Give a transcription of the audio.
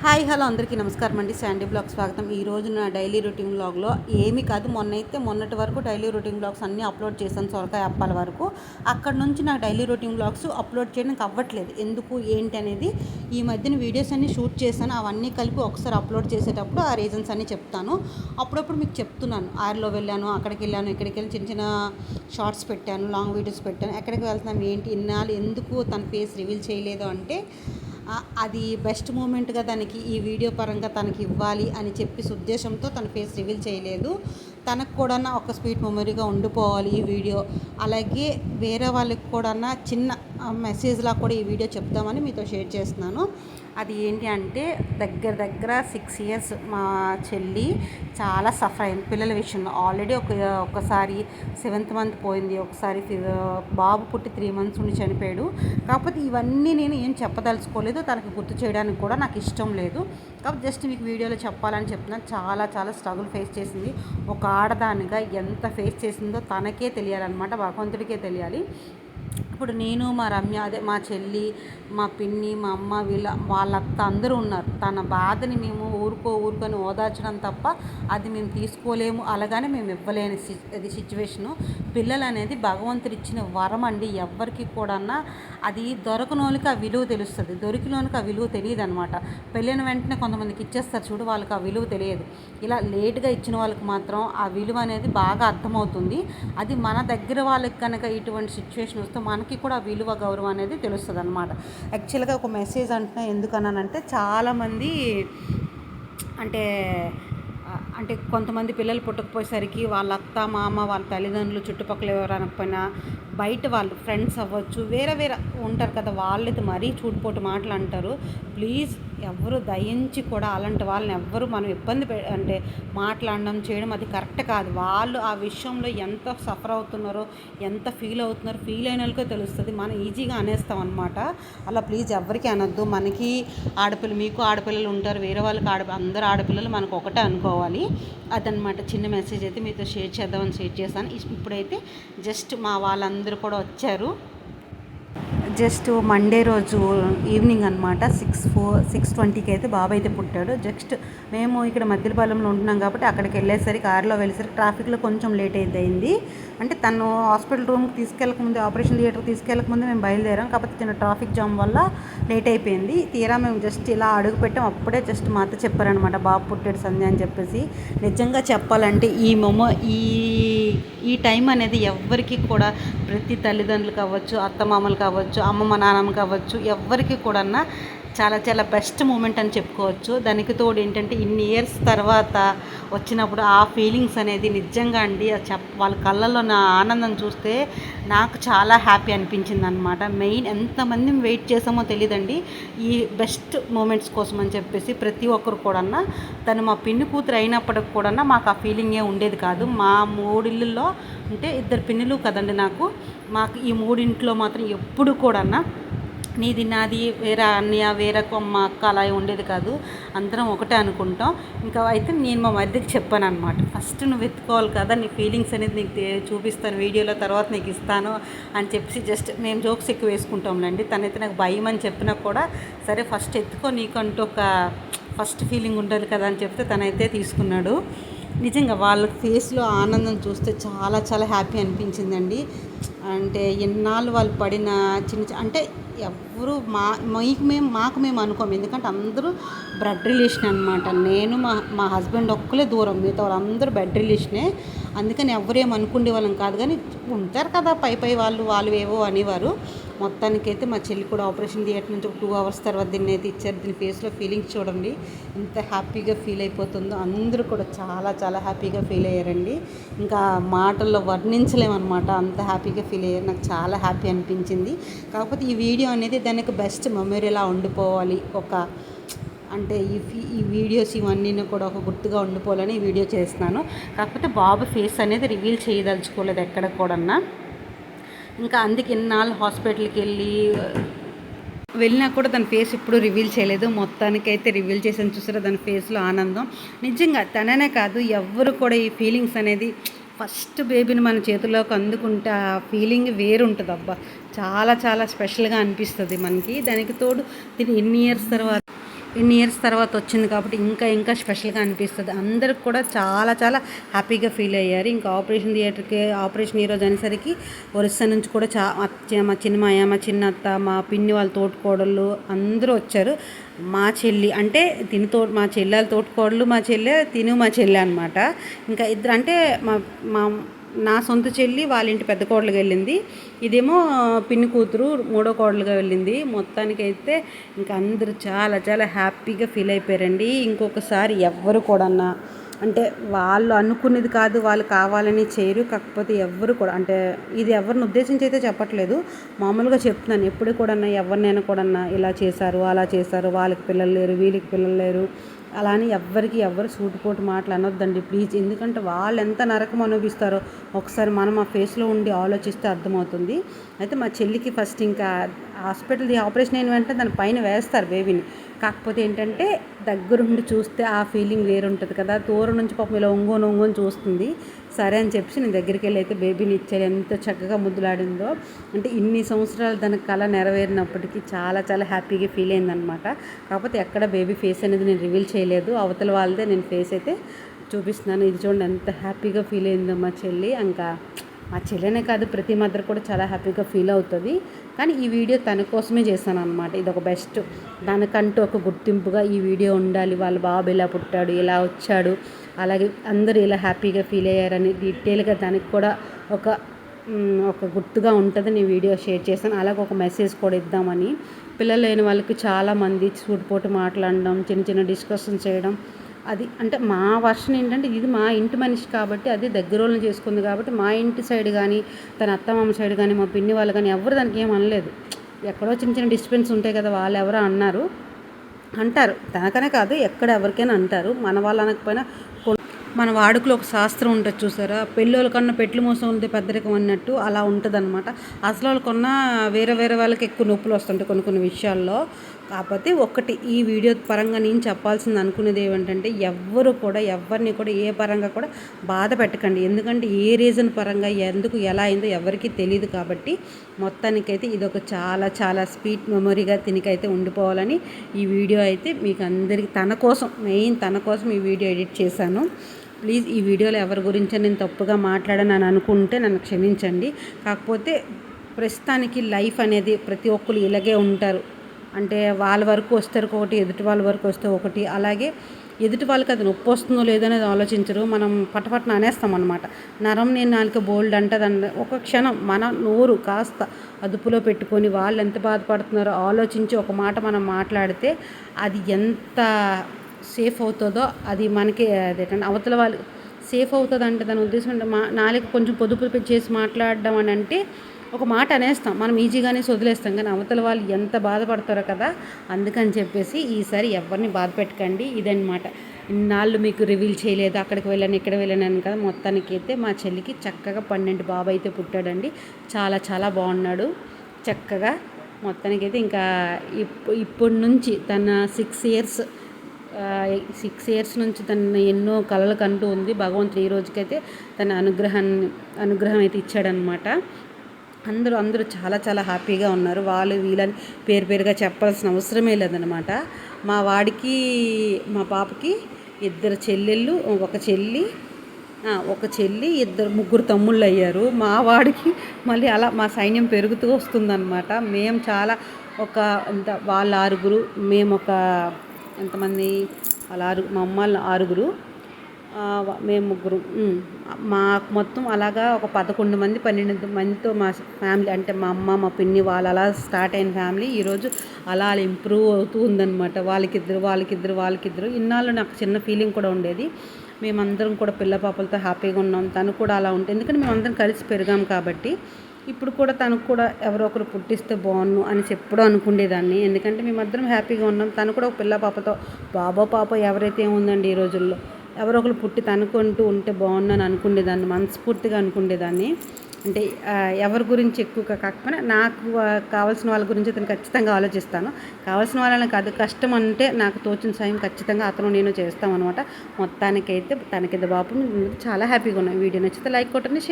Hi hello అందరికీ నమస్కారం అండి. శాండీ బ్లాగ్ స్వాగతం. ఈరోజు నా డైలీ రొటీన్ బ్లాగ్లో ఏమీ కాదు, మొన్నటి వరకు డైలీ రొటీన్ బ్లాగ్స్ అన్నీ అప్లోడ్ చేశాను, సొరకాయ అప్పాల వరకు. అక్కడ నుంచి నాకు డైలీ రొటీన్ బ్లాగ్స్ అప్లోడ్ చేయడానికి అవ్వట్లేదు. ఎందుకు ఏంటి అనేది ఈ మధ్యన వీడియోస్ అన్నీ షూట్ చేశాను, అవన్నీ కలిపి ఒకసారి అప్లోడ్ చేసేటప్పుడు ఆ రీజన్స్ అన్నీ చెప్తాను. అప్పుడప్పుడు మీకు చెప్తున్నాను, ఆర్లో వెళ్ళాను, అక్కడికి వెళ్ళాను, ఇక్కడికి వెళ్ళి చిన్న చిన్న షార్ట్స్ పెట్టాను, లాంగ్ వీడియోస్ పెట్టాను. ఎక్కడికి వెళ్తున్నాను ఏంటి ఇన్నాళ్ళు ఎందుకు తన ఫేస్ రివీల్ చేయలేదు అంటే అది బెస్ట్ మూమెంట్గా తనకి ఈ వీడియో పరంగా తనకి ఇవ్వాలి అని చెప్పేసి ఉద్దేశంతో తన ఫేస్ రివీల్ చేయలేదు. తనకు కూడా ఒక స్వీట్ మెమరీగా ఉండిపోవాలి ఈ వీడియో. అలాగే వేరే వాళ్ళకి కూడా చిన్న మెసేజ్లా కూడా ఈ వీడియో చెప్దామని మీతో షేర్ చేస్తున్నాను. అది ఏంటి అంటే దగ్గర 6 years మా చెల్లి చాలా సఫర్ అయింది పిల్లల విషయంలో. ఆల్రెడీ ఒకసారి 7th month పోయింది, ఒకసారి బాబు పుట్టి 3 months ఉండి చనిపోయాడు. కాకపోతే ఇవన్నీ నేను ఏం చెప్పదలుచుకోలేదు, తనకి గుర్తు చేయడానికి కూడా నాకు ఇష్టం లేదు. కాబట్టి జస్ట్ మీకు వీడియోలో చెప్పాలని చెప్తున్నాను. చాలా స్ట్రగుల్ ఫేస్ చేసింది. ఒక ఆడదానిగా ఎంత ఫేస్ చేసిందో తనకే తెలియాలన్నమాట, భగవంతుడికే తెలియాలి. ఇప్పుడు నేను, మా రమ్య, అదే మా చెల్లి, మా పిన్ని, మా అమ్మ, వాళ్ళంతా అందరూ ఉన్నారు. తన బాధని మేము ఊరుకొని ఓదార్చడం తప్ప అది మేము తీసుకోలేము, అలాగని మేము ఇవ్వలేని అది సిచ్యువేషను. పిల్లలు అనేది భగవంతుడు ఇచ్చిన వరం అండి. ఎవ్వరికి కూడా అది దొరకనోళ్ళకి ఆ విలువ తెలుస్తుంది, దొరికినోళ్ళకి ఆ విలువ తెలియదు అనమాట. పెళ్ళైన వెంటనే కొంతమందికి ఇచ్చేస్తారు చూడు, వాళ్ళకి ఆ విలువ తెలియదు. ఇలా లేట్గా ఇచ్చిన వాళ్ళకి మాత్రం ఆ విలువ అనేది బాగా అర్థమవుతుంది. అది మన దగ్గర వాళ్ళకి కనుక ఇటువంటి సిచ్యువేషన్ వస్తే మనకి కూడా విలువ గౌరవం అనేది తెలుస్తుంది అనమాట. యాక్చువల్గా ఒక మెసేజ్ అంటున్నా ఎందుకన్నానంటే, చాలామంది అంటే కొంతమంది పిల్లలు పుట్టకపోయేసరికి వాళ్ళ అత్త మామ, వాళ్ళ తల్లిదండ్రులు, చుట్టుపక్కల ఎవరు అనకపోయినా బయట వాళ్ళు ఫ్రెండ్స్ అవ్వచ్చు, వేరే ఉంటారు కదా, వాళ్ళైతే మరీ చూటుపోటు మాటలు అంటారు. ప్లీజ్ ఎవరు దయించి కూడా అలాంటి వాళ్ళని ఎవ్వరు మనం అంటే మాట్లాడడం చేయడం అది కరెక్ట్ కాదు. వాళ్ళు ఆ విషయంలో ఎంత సఫర్ అవుతున్నారో, ఎంత ఫీల్ అవుతున్నారో ఫీల్ అయిన వాళ్ళకే తెలుస్తుంది. మనం ఈజీగా అనేస్తాం అనమాట. అలా ప్లీజ్ ఎవరికి అనొద్దు. మనకి మీకు ఆడపిల్లలు ఉంటారు, వేరే వాళ్ళకి అందరు ఆడపిల్లలు మనకు ఒకటే అనుకోవాలి. అదనమాట చిన్న మెసేజ్ అయితే మీతో షేర్ చేద్దామని షేర్ చేశాను. ఇప్పుడైతే జస్ట్ మా వాళ్ళందరూ కూడా వచ్చారు. జస్ట్ మండే రోజు ఈవినింగ్ అనమాట, 6:20కి అయితే బాబు అయితే పుట్టాడు. జస్ట్ మేము ఇక్కడ మద్దిలపాలెంలో ఉంటున్నాం కాబట్టి అక్కడికి వెళ్ళేసరికి కారులో వెళ్ళేసరికి ట్రాఫిక్లో కొంచెం లేట్ అయింది. అంటే తను హాస్పిటల్ రూమ్కి తీసుకెళ్ళకముందే, ఆపరేషన్ థియేటర్కి తీసుకెళ్ళకముందే మేము బయలుదేరాం. కాకపోతే చిన్న ట్రాఫిక్ జామ్ వల్ల లేట్ అయిపోయింది. తీరా మేము జస్ట్ ఇలా అడుగు పెట్టాం, అప్పుడే జస్ట్ మా అత్త చెప్పారనమాట, బాబు పుట్టాడు సంధ్య అని చెప్పేసి. నిజంగా చెప్పాలంటే ఈ టైం అనేది ఎవ్వరికి కూడా, ప్రతి తల్లిదండ్రులు కావచ్చు, అత్తమామలు కావచ్చు, అమ్మమ్మ నాన్నమ్మ కావచ్చు, ఎవ్వరికి కూడా చాలా బెస్ట్ మూమెంట్ అని చెప్పుకోవచ్చు. దానికి తోడు ఏంటంటే ఇన్ని ఇయర్స్ తర్వాత వచ్చినప్పుడు ఆ ఫీలింగ్స్ అనేది నిజంగా అండి వాళ్ళ కళ్ళల్లో నా ఆనందం చూస్తే నాకు చాలా హ్యాపీ అనిపించింది అనమాట. మెయిన్ ఎంతమంది వెయిట్ చేసామో తెలియదండి ఈ బెస్ట్ మూమెంట్స్ కోసం అని చెప్పేసి. ప్రతి ఒక్కరు కూడా తను మా పిన్ని కూతురు అయినప్పటికి కూడా మాకు ఆ ఫీలింగే ఉండేది కాదు. మా 3 ఇళ్ళల్లో అంటే 2 పిన్నులు కదండి మాకు ఈ 3 ఇంట్లో మాత్రం ఎప్పుడు కూడా నీది నాది, వేరే అన్నయ్య, వేరే మా అక్క అలా ఉండేది కాదు. అందరం ఒకటే అనుకుంటాం. ఇంకా అయితే నేను మా మధ్యకి చెప్పాను అనమాట, ఫస్ట్ నువ్వు ఎత్తుకోవాలి కదా, నీ ఫీలింగ్స్ అనేది నీకు చూపిస్తాను వీడియోలో, తర్వాత నీకు ఇస్తాను అని చెప్పేసి జస్ట్ మేము జోక్స్ ఎక్కువ వేసుకుంటాంలేండి. తనైతే నాకు భయం అని చెప్పినా కూడా సరే ఫస్ట్ ఎత్తుకో, నీకంటూ ఒక ఫస్ట్ ఫీలింగ్ ఉంటుంది కదా అని చెప్తే తనైతే తీసుకున్నాడు. నిజంగా వాళ్ళ ఫేస్లో ఆనందం చూస్తే చాలా హ్యాపీ అనిపించిందండి. అంటే ఎన్నాళ్ళు వాళ్ళు పడిన అంటే ఎవరు మాకు మేము అనుకోము, ఎందుకంటే అందరూ బ్లడ్ రిలేషన్ అనమాట. నేను మా హస్బెండ్ ఒక్కలే దూరం, మిగతా వాళ్ళందరూ బ్లడ్ రిలేషనే. అందుకని ఎవరేం అనుకునే వాళ్ళం కాదు, కానీ ఉంటారు కదా పై వాళ్ళు ఏవో అనేవారు. మొత్తానికైతే మా చెల్లి కూడా ఆపరేషన్ థియేటర్ నుంచి ఒక 2 hours తర్వాత దీన్ని అయితే ఇచ్చారు. దీని ఫేస్లో ఫీలింగ్స్ చూడండి ఎంత హ్యాపీగా ఫీల్ అయిపోతుందో. అందరూ కూడా చాలా హ్యాపీగా ఫీల్ అయ్యారండి. ఇంకా మాటల్లో వర్ణించలేమన్నమాట, అంత హ్యాపీగా ఫీల్ అయ్యారు. నాకు చాలా హ్యాపీ అనిపించింది. కాకపోతే ఈ వీడియో అనేది దానికి బెస్ట్ మెమరీలా ఉండిపోవాలి, అంటే ఈ వీడియోస్ ఇవన్నీ కూడా ఒక గుర్తుగా ఉండిపోవాలని ఈ వీడియో చేస్తున్నాను. కాకపోతే బాబు ఫేస్ అనేది రివీల్ చేయదలుచుకోలేదు ఎక్కడ కూడా. ఇంకా అందుకే ఇన్నాళ్ళు హాస్పిటల్కి వెళ్ళినా కూడా తన ఫేస్ ఇప్పుడు రివీల్ చేయలేదు. మొత్తానికైతే రివీల్ చేసాను. చూసారా దాని ఫేస్లో ఆనందం. నిజంగా తననే కాదు, ఎవ్వరు కూడా ఈ ఫీలింగ్స్ అనేది ఫస్ట్ బేబీని మన చేతిలోకి అందుకుంటే ఆ ఫీలింగ్ వేరుంటుంది. అబ్బా చాలా స్పెషల్గా అనిపిస్తుంది మనకి. దానికి తోడు దీన్ని ఎన్ని ఇయర్స్ తర్వాత ఇన్ని ఇయర్స్ తర్వాత వచ్చింది కాబట్టి ఇంకా ఇంకా స్పెషల్గా అనిపిస్తుంది. అందరికి కూడా చాలా చాలా హ్యాపీగా ఫీల్ అయ్యారు. ఇంకా ఆపరేషన్ థియేటర్కి ఆపరేషన్ ఈరోజు అనేసరికి ఒరిస్సా నుంచి కూడా మా చిన్నమాయ, మా చిన్నత్త, మా పిన్ని వాళ్ళ తోటికోడళ్ళు అందరూ వచ్చారు. మా చెల్లి అంటే మా చెల్లెల తోటికోడలు మా చెల్లె, మా చెల్లె అనమాట. ఇంకా ఇద్దరు అంటే మా మా నా సొంత చెల్లి వాళ్ళ ఇంటి పెద్ద కోడలుగా వెళ్ళింది. ఇదేమో పిన్ని కూతురు మూడో కోడలుగా వెళ్ళింది. మొత్తానికైతే ఇంకా అందరూ చాలా చాలా హ్యాపీగా ఫీల్ అయిపోయారండి. ఇంకొకసారి ఎవ్వరు కూడా అంటే వాళ్ళు అనుకునేది కాదు, వాళ్ళు కావాలని చేయరు. కాకపోతే ఎవ్వరు కూడా అంటే ఇది ఎవరిని ఉద్దేశించి అయితే చెప్పట్లేదు, మామూలుగా చెప్తున్నాను. ఎప్పుడు కూడా ఎవరినైనా కూడా ఇలా చేశారు, అలా చేశారు, వాళ్ళకి పిల్లలు లేరు, వీళ్ళకి పిల్లలు లేరు అలా అని ఎవ్వరు సూటిపోటు మాటలు అనొద్దండి ప్లీజ్. ఎందుకంటే వాళ్ళు ఎంత నరకం అనుభవిస్తారో ఒకసారి మనం ఆ ఫేస్లో ఉండి ఆలోచిస్తే అర్థమవుతుంది. అయితే మా చెల్లికి ఫస్ట్ ఇంకా హాస్పిటల్ది ఆపరేషన్ అయిన వెంటనే దాని పైన వేస్తారు బేబీని. కాకపోతే ఏంటంటే దగ్గరుండి చూస్తే ఆ ఫీలింగ్ వేరుంటుంది కదా. దూరం నుంచి పాపం ఇలా ఒంగోని చూస్తుంది. సరే అని చెప్పి నేను దగ్గరికి వెళ్ళి అయితే బేబీని ఇచ్చాను. ఎంత చక్కగా ముద్దులాడిందో. అంటే ఇన్ని సంవత్సరాలు దాని కళ నెరవేరినప్పటికీ చాలా చాలా హ్యాపీగా ఫీల్ అయిందనమాట. కాకపోతే ఎక్కడ బేబీ ఫేస్ అనేది నేను రివీల్ చేయలేదు, అవతల వాళ్ళదే నేను ఫేస్ అయితే చూపిస్తున్నాను. ఇది చూడండి ఎంత హ్యాపీగా ఫీల్ అయిందో మా చెల్లి. ఇంకా మా చెల్లెనే కాదు ప్రతి మదర్ కూడా చాలా హ్యాపీగా ఫీల్ అవుతుంది. కానీ ఈ వీడియో తన కోసమే చేశాను అనమాట. ఇది ఒక బెస్ట్, దానికంటూ ఒక గుర్తింపుగా ఈ వీడియో ఉండాలి. వాళ్ళ బాబు ఇలా పుట్టాడు, ఇలా వచ్చాడు, అలాగే అందరూ ఇలా హ్యాపీగా ఫీల్ అయ్యారని డీటెయిల్గా దానికి కూడా ఒక గుర్తుగా ఉంటుందని ఈ వీడియో షేర్ చేశాను. అలాగే ఒక మెసేజ్ కూడా ఇద్దామని. పిల్లలు లేని వాళ్ళకి చాలామంది సూటిపోటు మాట్లాడడం, చిన్న చిన్న డిస్కషన్ చేయడం, అది అంటే మా వర్షన్ ఏంటంటే ఇది మా ఇంటి మనిషి కాబట్టి, అది దగ్గరోళ్ళని చేసుకుంది కాబట్టి మా ఇంటి సైడ్ కానీ తన అత్తమామ సైడ్ కానీ మా పిన్ని వాళ్ళు కానీ ఎవరు దానికి ఏం అనలేదు. ఎక్కడో చిన్న చిన్న డిస్టర్బెన్స్ ఉంటాయి కదా, వాళ్ళు ఎవరో అంటారు. తనకనే కాదు ఎక్కడ ఎవరికైనా అంటారు. మన వాళ్ళు అనకపోయినా మన వాడుకలో ఒక శాస్త్రం ఉంటుంది చూసారా, పెళ్ళోళ్ళ కన్నా పెట్లు మోసం ఉంటే పెద్దరికం అన్నట్టు అలా ఉంటుంది అనమాట. అసలు వాళ్ళకన్నా వేరే వాళ్ళకి ఎక్కువ నొప్పులు వస్తుంటాయి కొన్ని విషయాల్లో. కాకపోతే ఒకటి ఈ వీడియో పరంగా నేను చెప్పాల్సింది అనుకునేది ఏమిటంటే ఎవరిని కూడా ఏ పరంగా కూడా బాధ పెట్టకండి. ఎందుకంటే ఏ రీజన్ పరంగా ఎందుకు ఎలా అయిందో ఎవరికీ తెలియదు. కాబట్టి మొత్తానికైతే ఇది ఒక చాలా చాలా స్వీట్ మెమొరీగా తినికైతే ఉండిపోవాలని ఈ వీడియో అయితే మీకు అందరికీ తన కోసం ఈ వీడియో ఎడిట్ చేశాను. ప్లీజ్ ఈ వీడియోలో ఎవరి గురించి నేను తప్పుగా మాట్లాడనని అనుకుంటే నన్ను క్షమించండి. కాకపోతే ప్రస్తుతానికి లైఫ్ అనేది ప్రతి ఒక్కరు ఇలాగే ఉంటారు. అంటే వాళ్ళ వరకు వస్తారు ఒకటి, ఎదుటి వాళ్ళ వరకు వస్తే ఒకటి. అలాగే ఎదుటి వాళ్ళకి అది నొప్పి వస్తుందో లేదో అనేది ఆలోచించరు. మనం పటపటన అనేస్తాం అనమాట. నరం నేను నాలుక బోల్డ్ అంటదండి. ఒక క్షణం మన నోరు కాస్త అదుపులో పెట్టుకొని వాళ్ళు ఎంత బాధపడుతున్నారో ఆలోచించి ఒక మాట మనం మాట్లాడితే అది ఎంత సేఫ్ అవుతుందో అది మనకి అదేంటంటే అవతల వాళ్ళు సేఫ్ అవుతుంది. అంటే దాని ఉద్దేశం అంటే నాలుక కొంచెం పొదుపు చేసి మాట్లాడడం అని అంటే ఒక మాట అనేస్తాం, మనం ఈజీగానే వదిలేస్తాం. కానీ అవతల వాళ్ళు ఎంత బాధపడతారో కదా. అందుకని చెప్పేసి ఈసారి ఎవరిని బాధ పెట్టకండి. ఇదన్నమాట. ఇన్నాళ్ళు మీకు రివీల్ చేయలేదు, అక్కడికి వెళ్ళాను ఇక్కడ వెళ్ళాను కదా. మొత్తానికి అయితే మా చెల్లికి చక్కగా 12 బాబు అయితే పుట్టాడండి. చాలా చాలా బాగున్నాడు చక్కగా. మొత్తానికైతే ఇంకా ఇప్పటి నుంచి తన 6 ఇయర్స్ నుంచి తను ఎన్నో కలలు కంటూ ఉంది. భగవంతుడు ఈ రోజుకైతే తన అనుగ్రహం అయితే ఇచ్చాడనమాట. అందరూ చాలా చాలా హ్యాపీగా ఉన్నారు. వాళ్ళు వీళ్ళని పేరుగా చెప్పాల్సిన అవసరమే లేదనమాట. మా పాపకి 2 చెల్లెళ్ళు, ఒక చెల్లి 2 తమ్ముళ్ళు అయ్యారు. మా వాడికి మళ్ళీ అలా మా సైన్యం పెరుగుతూ వస్తుందన్నమాట. మేము చాలా వాళ్ళ 6, మేము ఒక ఎంతమంది మా అమ్మ 6, మేము 3, మాకు మొత్తం అలాగా ఒక 11 మంది 12 మందితో మా ఫ్యామిలీ అంటే మా అమ్మ మా పిన్ని వాళ్ళు అలా స్టార్ట్ అయిన ఫ్యామిలీ ఈరోజు అలా ఇంప్రూవ్ అవుతూ ఉందన్నమాట. వాళ్ళకిద్దరు. ఇన్నాళ్ళు నాకు చిన్న ఫీలింగ్ కూడా ఉండేది. మేమందరం కూడా పిల్ల పాపలతో హ్యాపీగా ఉన్నాం. తను కూడా అలా ఉంటుంది. ఎందుకంటే మేమందరం కలిసి పెరిగాం కాబట్టి. ఇప్పుడు కూడా తనకు కూడా ఎవరో ఒకరు పుట్టిస్తే బాగున్ను అని ఎప్పుడూ అనుకునేదాన్ని. ఎందుకంటే మేమందరం హ్యాపీగా ఉన్నాం. తను కూడా ఒక పిల్ల పాపతో పాప ఎవరైతే ఏముందండి ఈ రోజుల్లో ఎవరో ఒకరు పుట్టి తనుకుంటూ ఉంటే బాగుందని అనుకునేదాన్ని, మనస్ఫూర్తిగా అనుకునేదాన్ని. అంటే ఎవరి గురించి ఎక్కువగా కాకపోయినా నాకు కావాల్సిన వాళ్ళ గురించి అతను ఖచ్చితంగా ఆలోచిస్తాను. కావాల్సిన వాళ్ళని కాదు, కష్టం అంటే నాకు తోచిన సాయం ఖచ్చితంగా అతను నేను చేస్తామన్నమాట. మొత్తానికైతే తనకిద్ద బాబు చాలా హ్యాపీగా ఉన్నాను. వీడియో నచ్చితే లైక్ కొట్టండి.